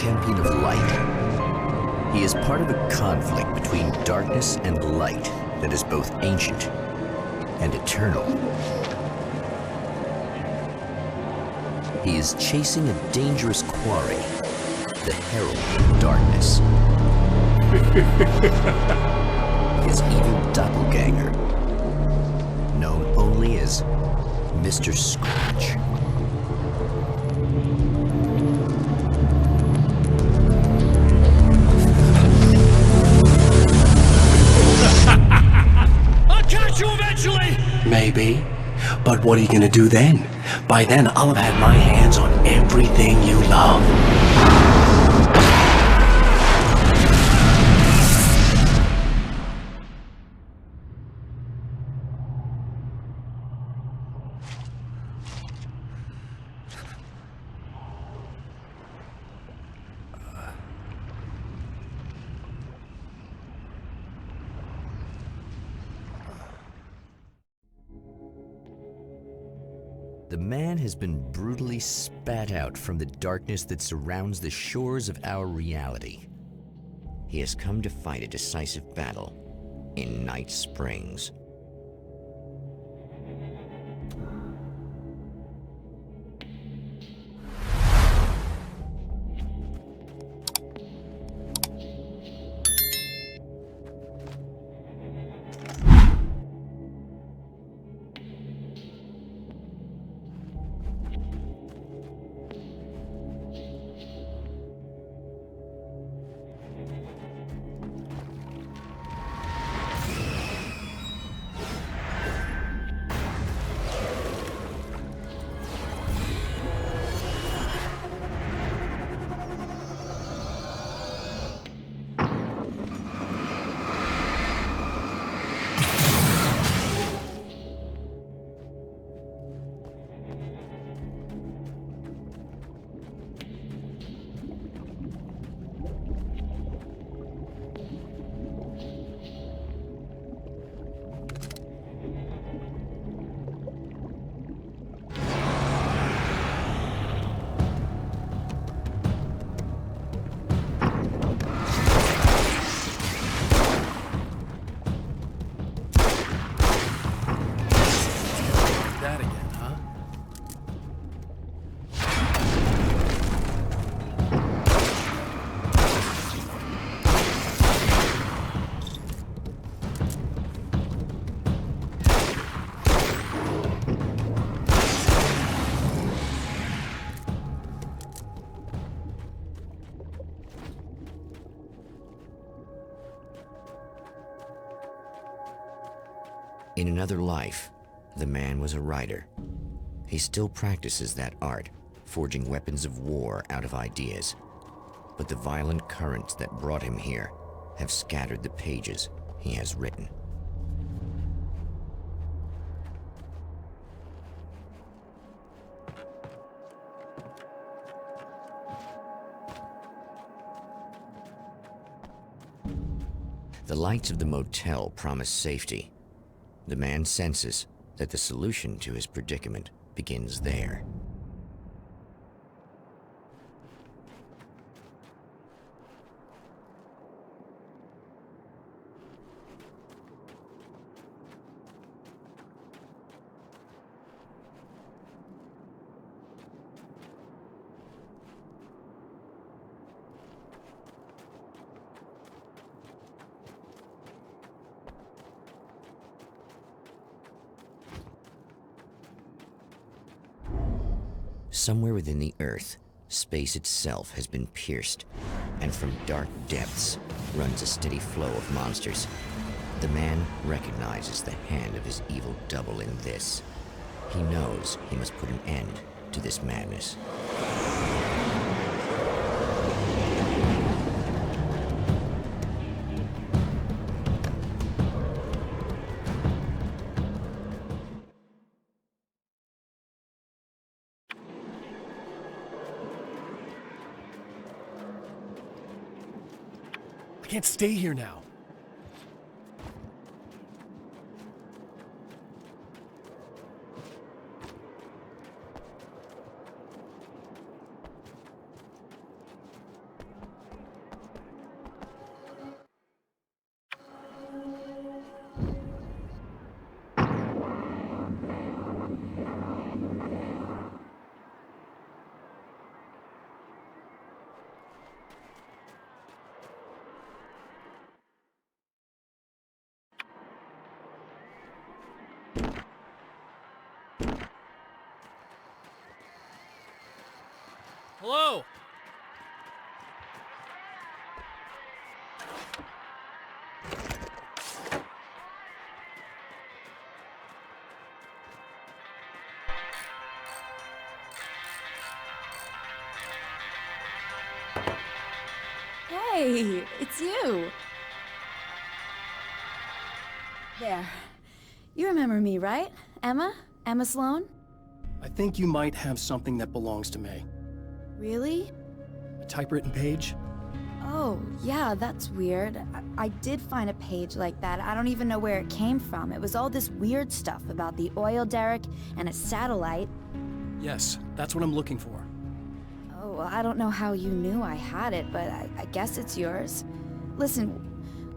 champion of light. He is part of a conflict between darkness and light that is both ancient and eternal. He is chasing a dangerous quarry, the Herald of Darkness. His evil doppelganger, known only as Mr. Scratch. I'll catch you eventually! Maybe. But what are you gonna do then? By then, I'll have had my hands on everything you love. The man has been brutally spat out from the darkness that surrounds the shores of our reality. He has come to fight a decisive battle in Night Springs. In another life, the man was a writer. He still practices that art, forging weapons of war out of ideas. But the violent currents that brought him here have scattered the pages he has written. The lights of the motel promise safety. The man senses that the solution to his predicament begins there. Somewhere within the Earth, space itself has been pierced, and from dark depths runs a steady flow of monsters. The man recognizes the hand of his evil double in this. He knows he must put an end to this madness. I can't stay here now. Hello? Hey, it's you. There. You remember me, right? Emma? Emma Sloan? I think you might have something that belongs to me. Really? A typewritten page? Oh, yeah, that's weird. I did find a page like that. I don't even know where it came from. It was all this weird stuff about the oil derrick and a satellite. Yes, that's what I'm looking for. Oh, well, I don't know how you knew I had it, but I guess it's yours. Listen,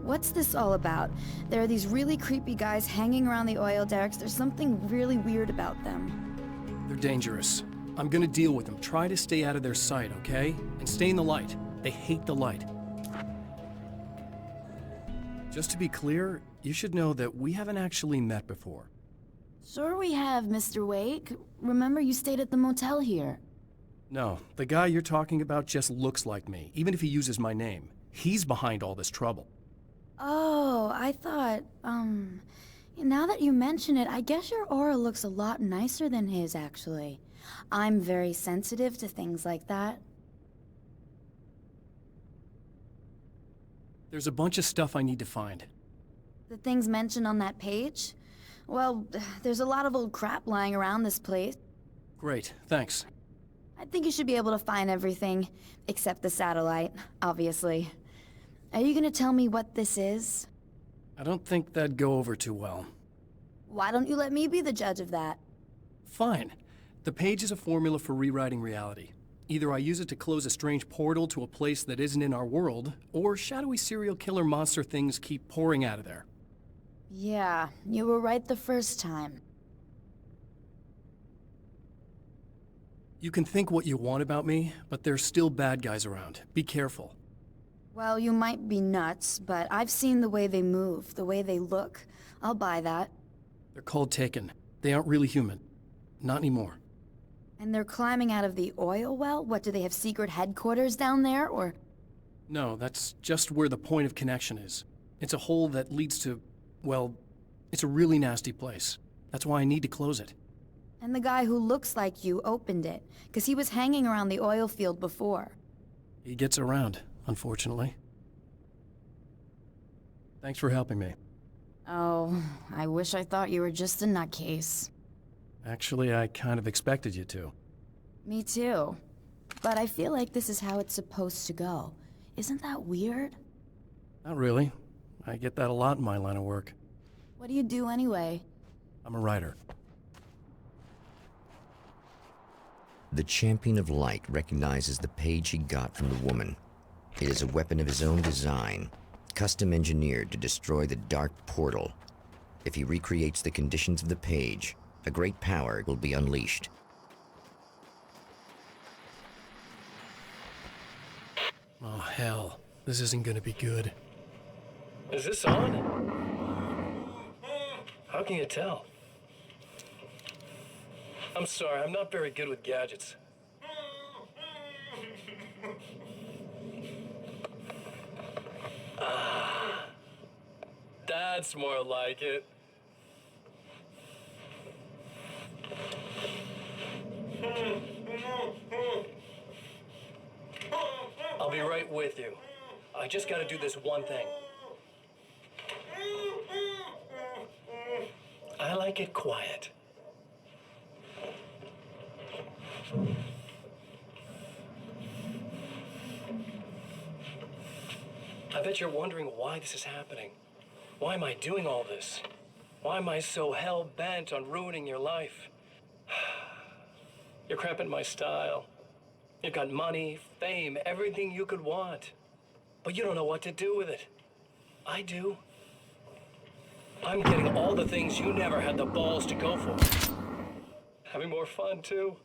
what's this all about? There are these really creepy guys hanging around the oil derricks. There's something really weird about them. They're dangerous. I'm gonna deal with them. Try to stay out of their sight, okay? And stay in the light. They hate the light. Just to be clear, you should know that we haven't actually met before. Sure we have, Mr. Wake. Remember you stayed at the motel here. No, the guy you're talking about just looks like me, even if he uses my name. He's behind all this trouble. Oh, I thought, now that you mention it, I guess your aura looks a lot nicer than his, actually. I'm very sensitive to things like that. There's a bunch of stuff I need to find. The things mentioned on that page? Well, there's a lot of old crap lying around this place. Great, thanks. I think you should be able to find everything, except the satellite, obviously. Are you gonna tell me what this is? I don't think that'd go over too well. Why don't you let me be the judge of that? Fine. The page is a formula for rewriting reality. Either I use it to close a strange portal to a place that isn't in our world, or shadowy serial killer monster things keep pouring out of there. Yeah, you were right the first time. You can think what you want about me, but there's still bad guys around. Be careful. Well, you might be nuts, but I've seen the way they move, the way they look. I'll buy that. They're called Taken. They aren't really human. Not anymore. And they're climbing out of the oil well? What, do they have secret headquarters down there, or...? No, that's just where the point of connection is. It's a hole that leads to, well, it's a really nasty place. That's why I need to close it. And the guy who looks like you opened it, because he was hanging around the oil field before. He gets around, unfortunately. Thanks for helping me. Oh, I wish I thought you were just a nutcase. Actually, I kind of expected you to. Me too. But I feel like this is how it's supposed to go. Isn't that weird? Not really. I get that a lot in my line of work. What do you do anyway? I'm a writer. The champion of light recognizes the page he got from the woman. It is a weapon of his own design, custom engineered to destroy the dark portal. If he recreates the conditions of the page, a great power will be unleashed. Oh, hell. This isn't gonna be good. Is this on? How can you tell? I'm sorry, I'm not very good with gadgets. That's more like it. I'll be right with you. I just gotta do this one thing. I like it quiet. I bet you're wondering why this is happening. Why am I doing all this? Why am I so hell-bent on ruining your life? You're cramping my style. You've got money, fame, everything you could want. But you don't know what to do with it. I do. I'm getting all the things you never had the balls to go for. Having more fun, too.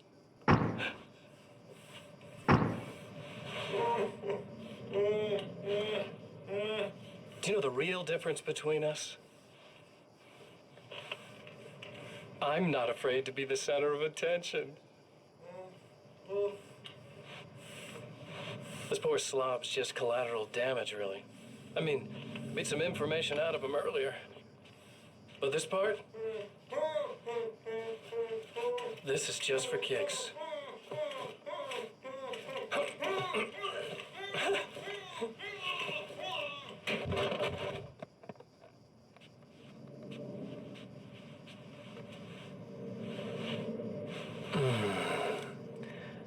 Do you know the real difference between us? I'm not afraid to be the center of attention. This poor slob's just collateral damage, really. I mean, made some information out of him earlier. But this part? This is just for kicks.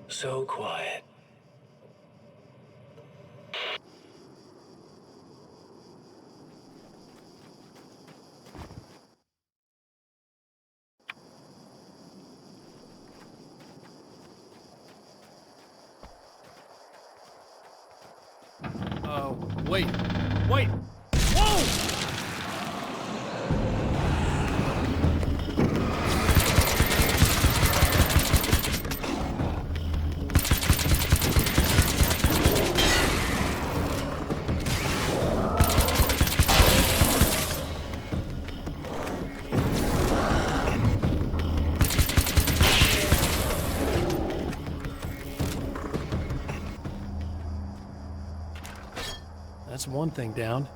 So quiet. Wait. Wait! Whoa! That's one thing down.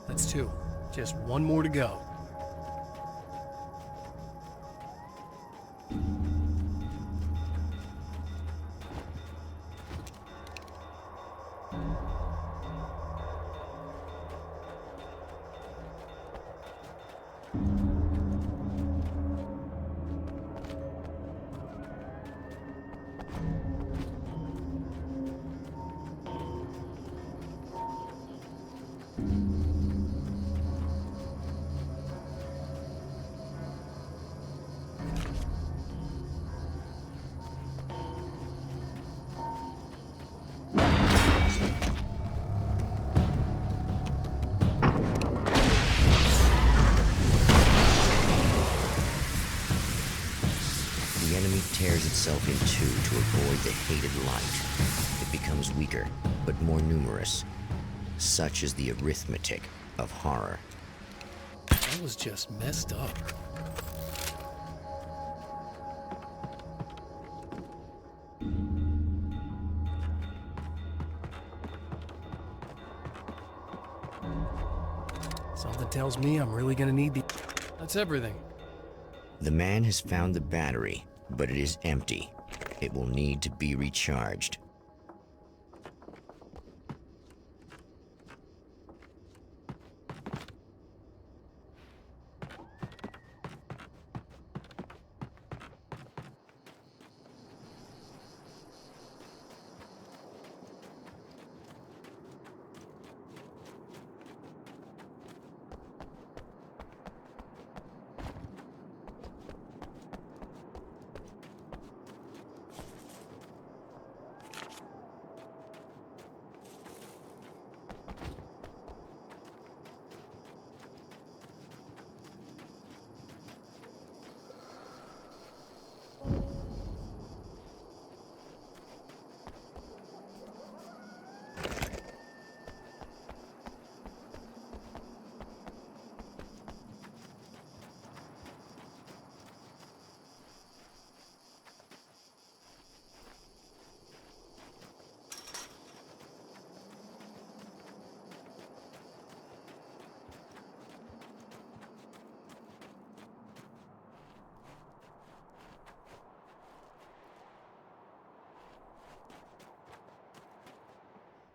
That's two. Just one more to go. Tears itself in two to avoid the hated light. It becomes weaker, but more numerous. Such is the arithmetic of horror. That was just messed up. Something tells me I'm really gonna need the... That's everything. The man has found the battery, but it is empty. It will need to be recharged.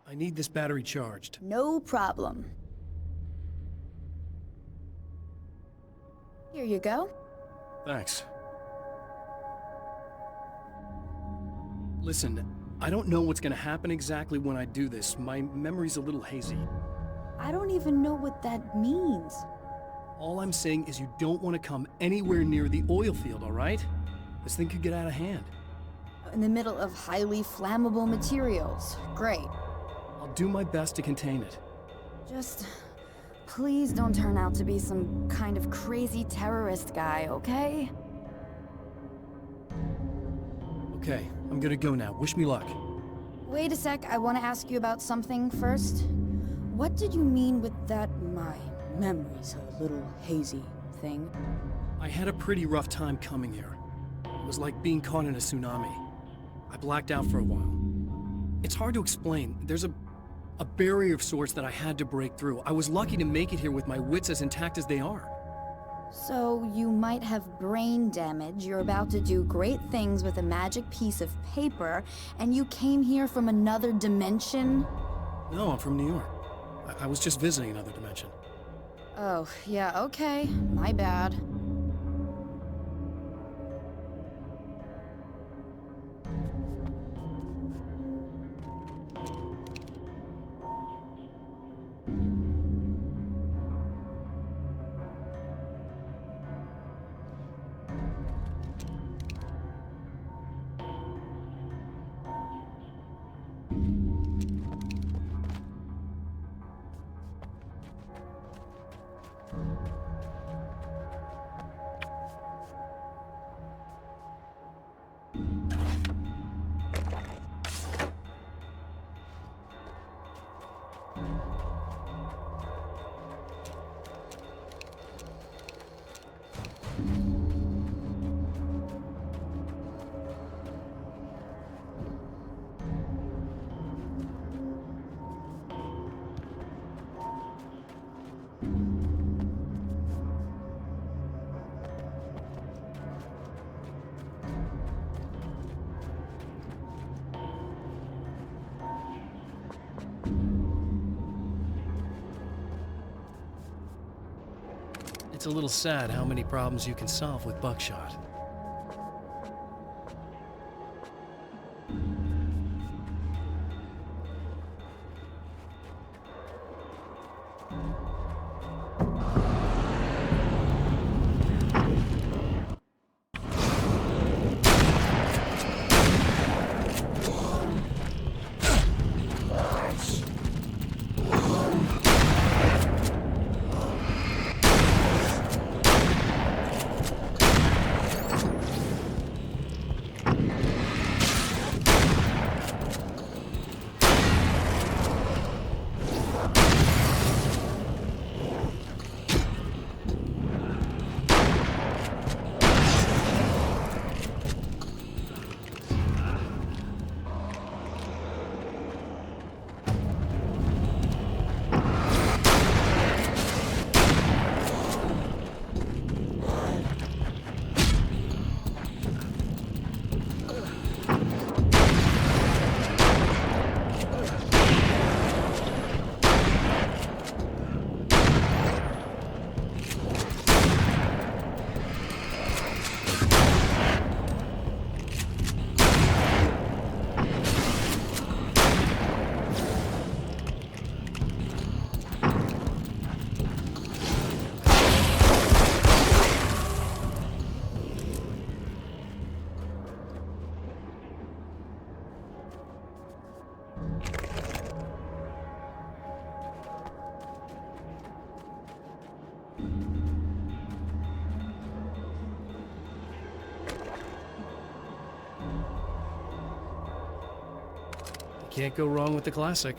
I need this battery charged. No problem. Here you go. Thanks. Listen, I don't know what's gonna happen exactly when I do this. My memory's a little hazy. I don't even know what that means. All I'm saying is you don't want to come anywhere near the oil field, all right? This thing could get out of hand. In the middle of highly flammable materials. Great. I'll do my best to contain it. Just please don't turn out to be some kind of crazy terrorist guy, okay? Okay, I'm gonna go now. Wish me luck. Wait a sec, I want to ask you about something first. What did you mean with that my memory's a little hazy thing? I had a pretty rough time coming here. It was like being caught in a tsunami. I blacked out for a while. It's hard to explain. There's a barrier of sorts that I had to break through. I was lucky to make it here with my wits as intact as they are. So you might have brain damage, you're about to do great things with a magic piece of paper, and you came here from another dimension? No, I'm from New York. I was just visiting another dimension. Oh, yeah, okay. My bad. It's a little sad how many problems you can solve with buckshot. Can't go wrong with the classic.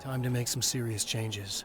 Time to make some serious changes.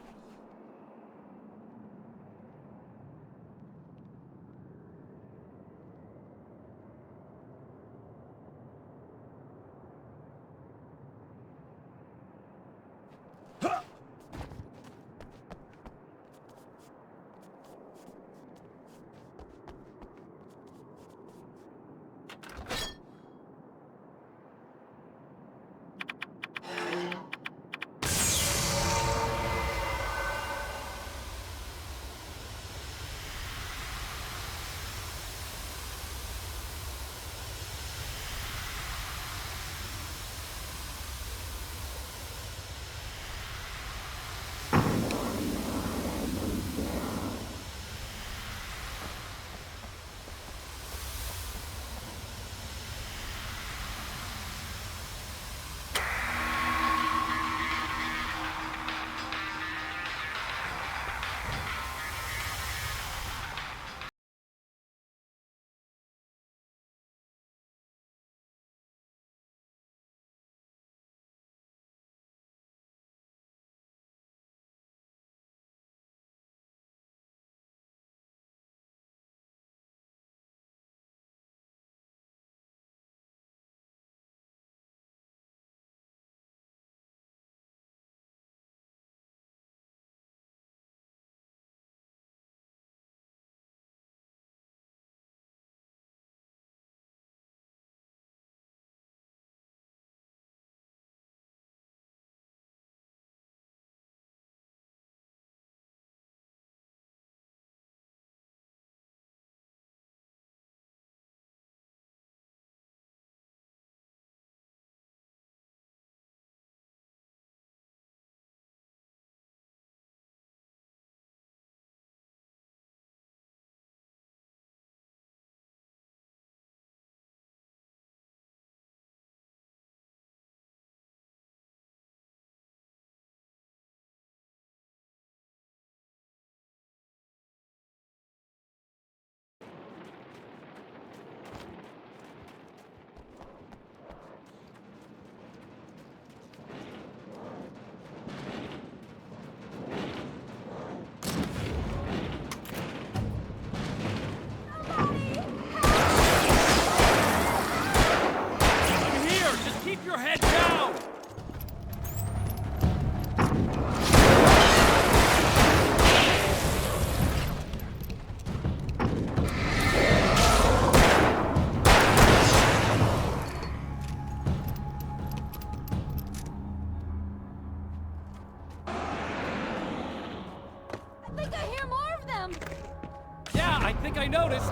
I think I noticed.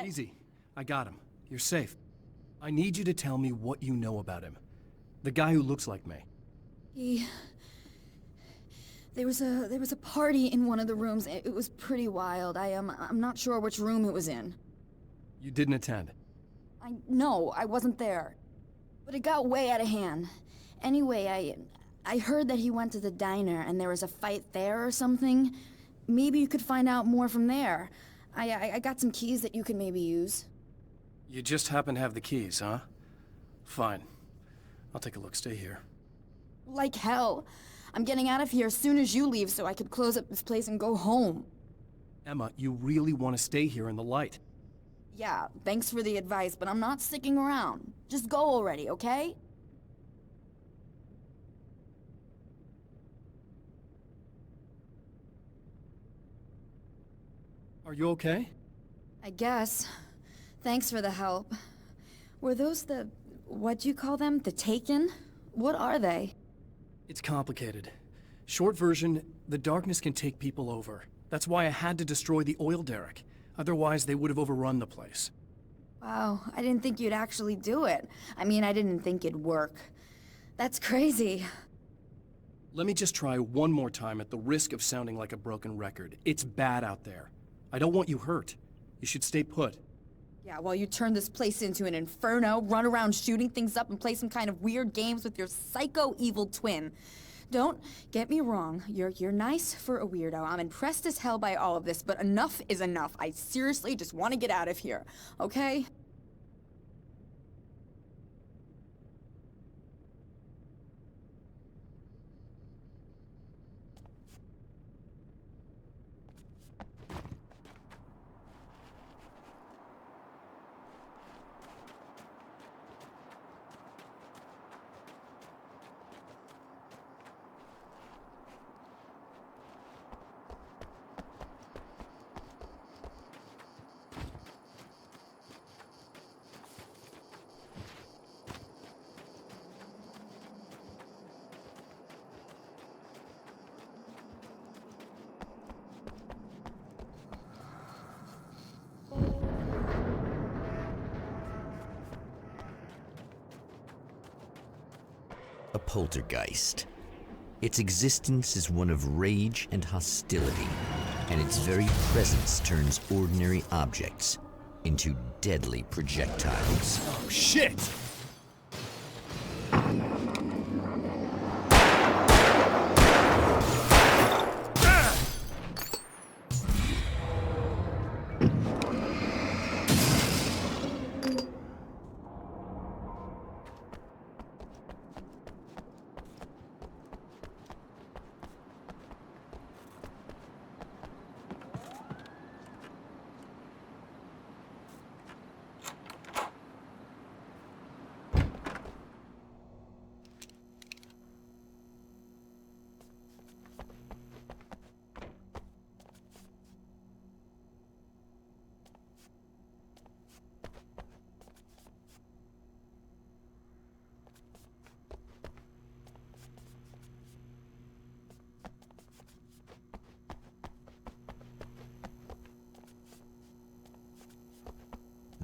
Easy. I got him. You're safe. I need you to tell me what you know about him. The guy who looks like me. There was a party in one of the rooms. It was pretty wild. I'm not sure which room it was in. You didn't attend? No, I wasn't there. But it got way out of hand. Anyway, I heard that he went to the diner and there was a fight there or something. Maybe you could find out more from there. I got some keys that you could maybe use. You just happen to have the keys, huh? Fine. I'll take a look. Stay here. Like hell. I'm getting out of here as soon as you leave so I could close up this place and go home. Emma, you really want to stay here in the light? Yeah, thanks for the advice, but I'm not sticking around. Just go already, okay? Are you okay? I guess. Thanks for the help. Were those what'd you call them? The Taken? What are they? It's complicated. Short version, the darkness can take people over. That's why I had to destroy the oil derrick. Otherwise, they would have overrun the place. Wow, I didn't think you'd actually do it. I mean, I didn't think it'd work. That's crazy. Let me just try one more time at the risk of sounding like a broken record. It's bad out there. I don't want you hurt. You should stay put. Yeah, while you turn this place into an inferno, run around shooting things up and play some kind of weird games with your psycho evil twin. Don't get me wrong, you're nice for a weirdo. I'm impressed as hell by all of this, but enough is enough. I seriously just want to get out of here, okay? A poltergeist. Its existence is one of rage and hostility, and its very presence turns ordinary objects into deadly projectiles. Oh, shit!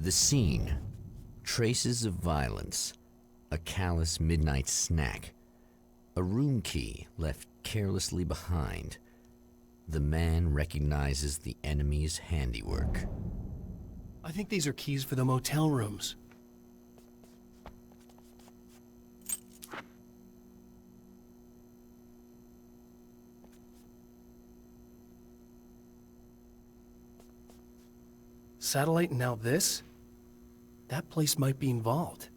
The scene. Traces of violence. A callous midnight snack. A room key left carelessly behind. The man recognizes the enemy's handiwork. I think these are keys for the motel rooms. Satellite and now this? That place might be involved.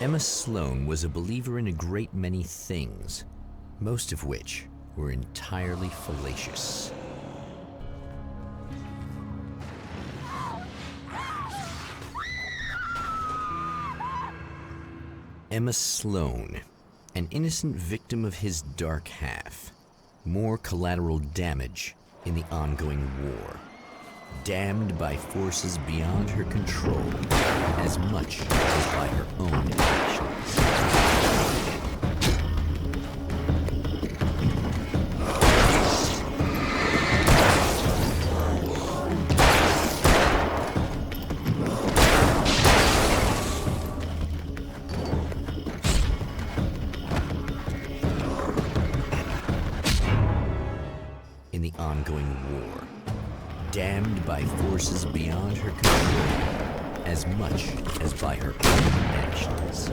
Emma Sloan was a believer in a great many things, most of which were entirely fallacious. Emma Sloan, an innocent victim of his dark half. More collateral damage in the ongoing war. Damned by forces beyond her control, as much as by her own actions. In the ongoing war, damned by forces beyond her control, as much as by her own actions.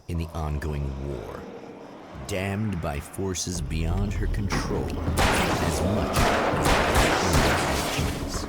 In the ongoing war, damned by forces beyond her control, as much as by her own actions.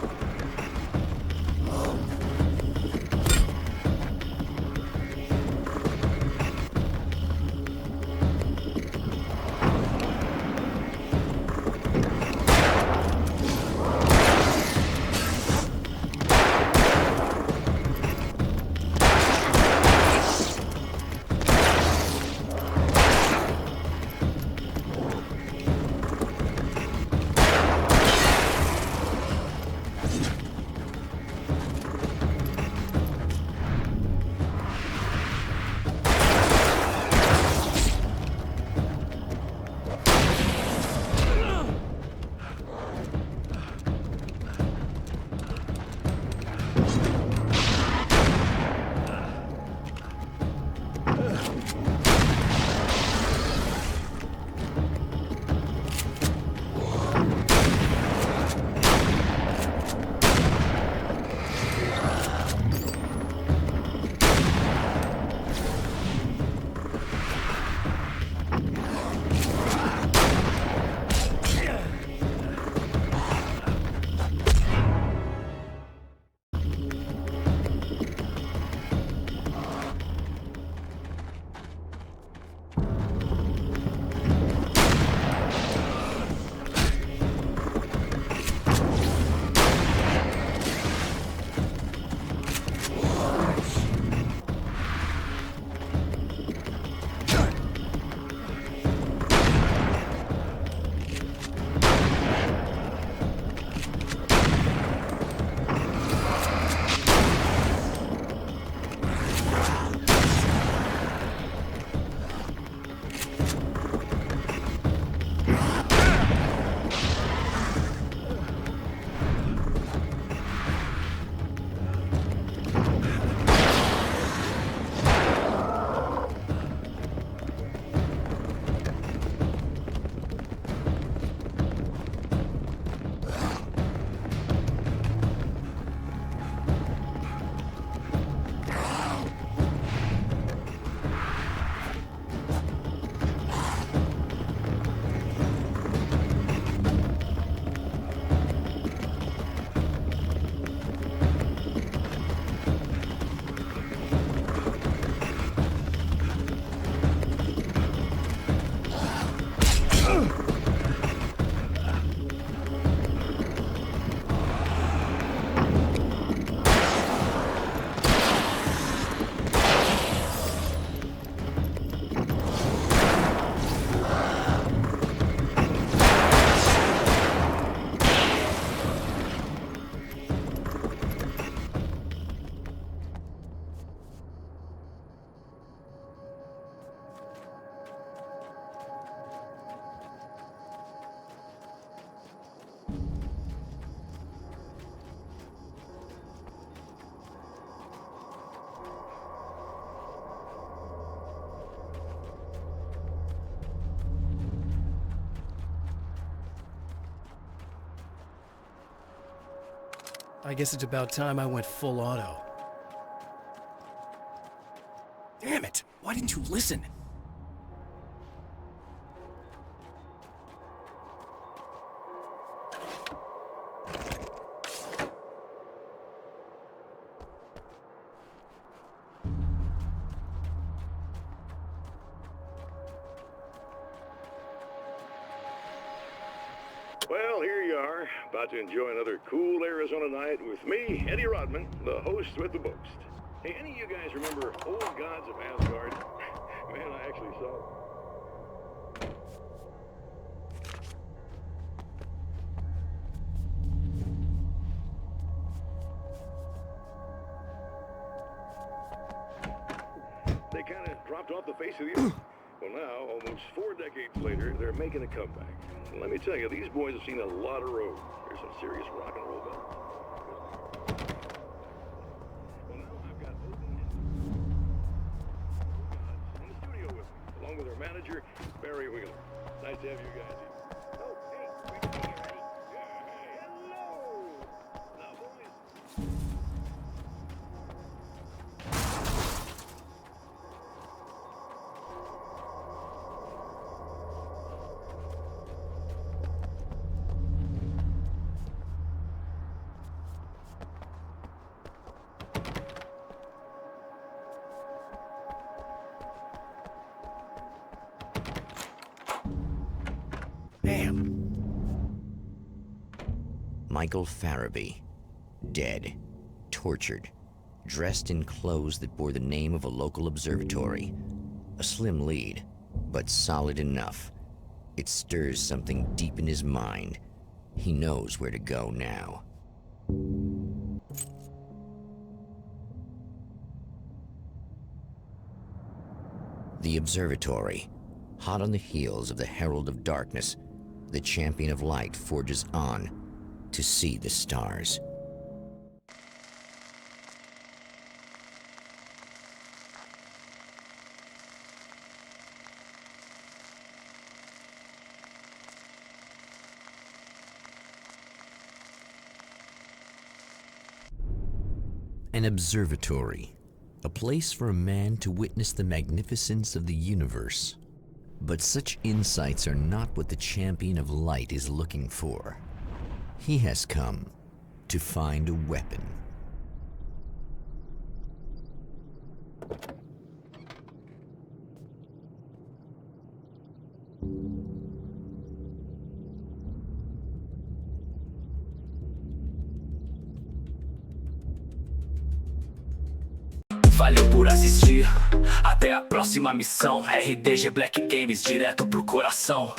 I guess it's about time I went full auto. Damn it! Why didn't you listen? Well, here you are, about to enjoy another cool Arizona night with me, Eddie Rodman, the host with the boast. Hey, any of you guys remember Old Gods of Asgard? Man, I actually saw... They kind of dropped off the face of the earth. Well, now, almost 4 decades later, they're making a comeback. And let me tell you, these boys have seen a lot of road. There's some serious rock and roll about it. Well, now I've got Odin and in the studio with me, along with our manager, Barry Wheeler. Nice to have you guys here. Oh, hey, we can hear you, Eddie. Yeah, hello! Now, boys... Michael Farabee, dead, tortured, dressed in clothes that bore the name of a local observatory. A slim lead, but solid enough. It stirs something deep in his mind. He knows where to go now. The observatory, hot on the heels of the Herald of Darkness, the champion of light forges on to see the stars. An observatory, a place for a man to witness the magnificence of the universe. But such insights are not what the champion of light is looking for. He has come to find a weapon. Valeu por assistir, até a próxima missão. RDG Black Games, direto pro coração.